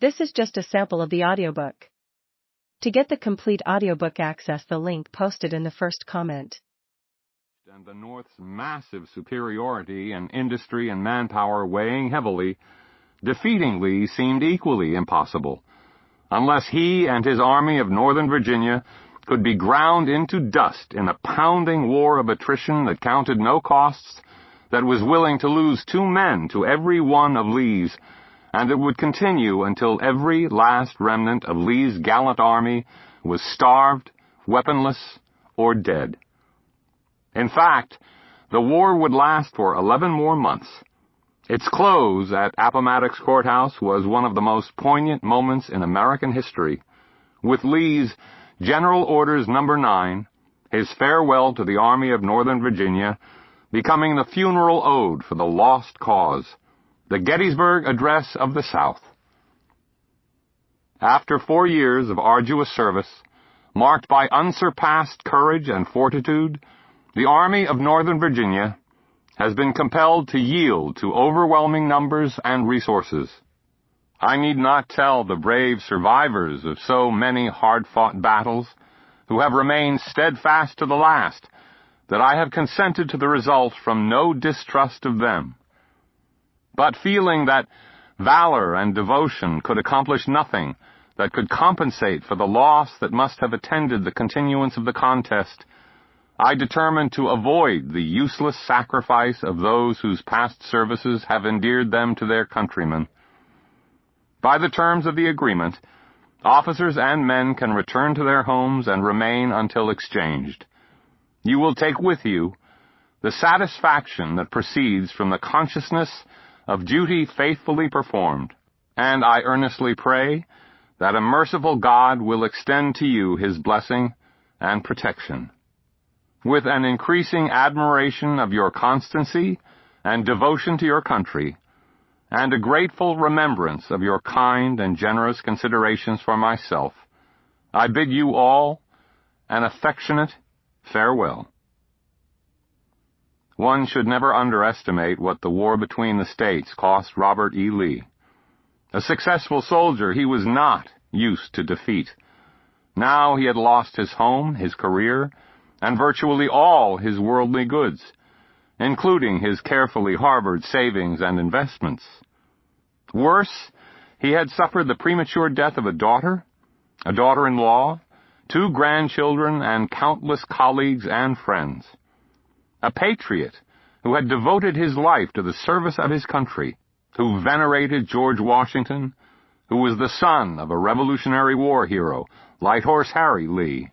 This is just a sample of the audiobook. To get the complete audiobook, access the link posted in the first comment. And the North's massive superiority in industry and manpower weighing heavily, defeating Lee seemed equally impossible, unless he and his army of Northern Virginia could be ground into dust in a pounding war of attrition that counted no costs, that was willing to lose 2 men to every one of Lee's, and it would continue until every last remnant of Lee's gallant army was starved, weaponless, or dead. In fact, the war would last for 11 more months. Its close at Appomattox Courthouse was one of the most poignant moments in American history, with Lee's General Orders No. 9, his farewell to the Army of Northern Virginia, becoming the funeral ode for the lost cause, the Gettysburg Address of the South. After 4 years of arduous service, marked by unsurpassed courage and fortitude, the Army of Northern Virginia has been compelled to yield to overwhelming numbers and resources. I need not tell the brave survivors of so many hard-fought battles, who have remained steadfast to the last, that I have consented to the result from no distrust of them, but feeling that valor and devotion could accomplish nothing that could compensate for the loss that must have attended the continuance of the contest, I determined to avoid the useless sacrifice of those whose past services have endeared them to their countrymen. By the terms of the agreement, officers and men can return to their homes and remain until exchanged. You will take with you the satisfaction that proceeds from the consciousness of duty faithfully performed, and I earnestly pray that a merciful God will extend to you his blessing and protection. With an increasing admiration of your constancy and devotion to your country, and a grateful remembrance of your kind and generous considerations for myself, I bid you all an affectionate farewell. One should never underestimate what the war between the states cost Robert E. Lee. A successful soldier, he was not used to defeat. Now he had lost his home, his career, and virtually all his worldly goods, including his carefully harbored savings and investments. Worse, he had suffered the premature death of a daughter-in-law, 2 grandchildren, and countless colleagues and friends. A patriot who had devoted his life to the service of his country, who venerated George Washington, who was the son of a Revolutionary War hero, Light Horse Harry Lee,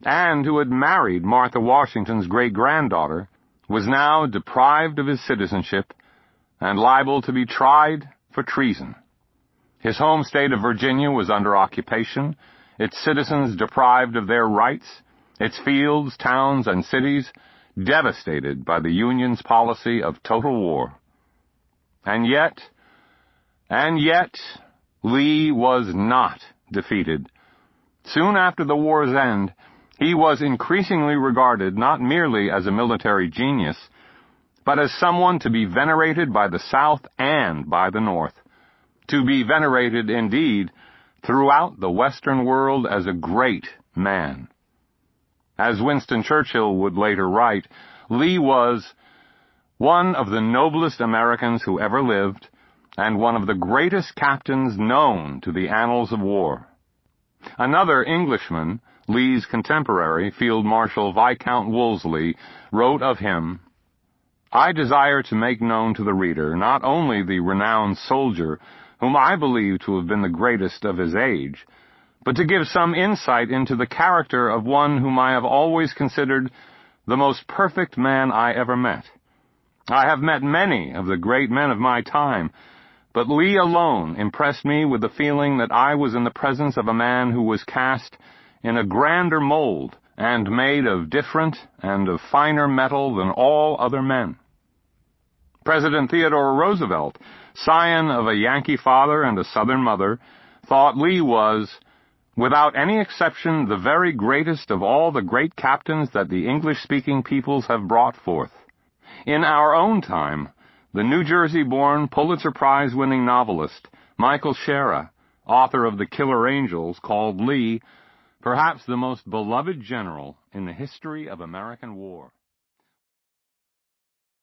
and who had married Martha Washington's great-granddaughter, was now deprived of his citizenship and liable to be tried for treason. His home state of Virginia was under occupation, its citizens deprived of their rights, its fields, towns, and cities devastated by the Union's policy of total war. And yet, Lee was not defeated. Soon after the war's end, he was increasingly regarded not merely as a military genius, but as someone to be venerated by the South and by the North, to be venerated, indeed, throughout the Western world as a great man. As Winston Churchill would later write, Lee was one of the noblest Americans who ever lived, and one of the greatest captains known to the annals of war. Another Englishman, Lee's contemporary, Field Marshal Viscount Wolseley, wrote of him, "I desire to make known to the reader not only the renowned soldier, whom I believe to have been the greatest of his age, but to give some insight into the character of one whom I have always considered the most perfect man I ever met. I have met many of the great men of my time, but Lee alone impressed me with the feeling that I was in the presence of a man who was cast in a grander mold and made of different and of finer metal than all other men." President Theodore Roosevelt, scion of a Yankee father and a Southern mother, thought Lee was, without any exception, the very greatest of all the great captains that the English-speaking peoples have brought forth. In our own time, the New Jersey-born Pulitzer Prize-winning novelist Michael Shara author of The Killer Angels, called Lee perhaps the most beloved general in the history of American war.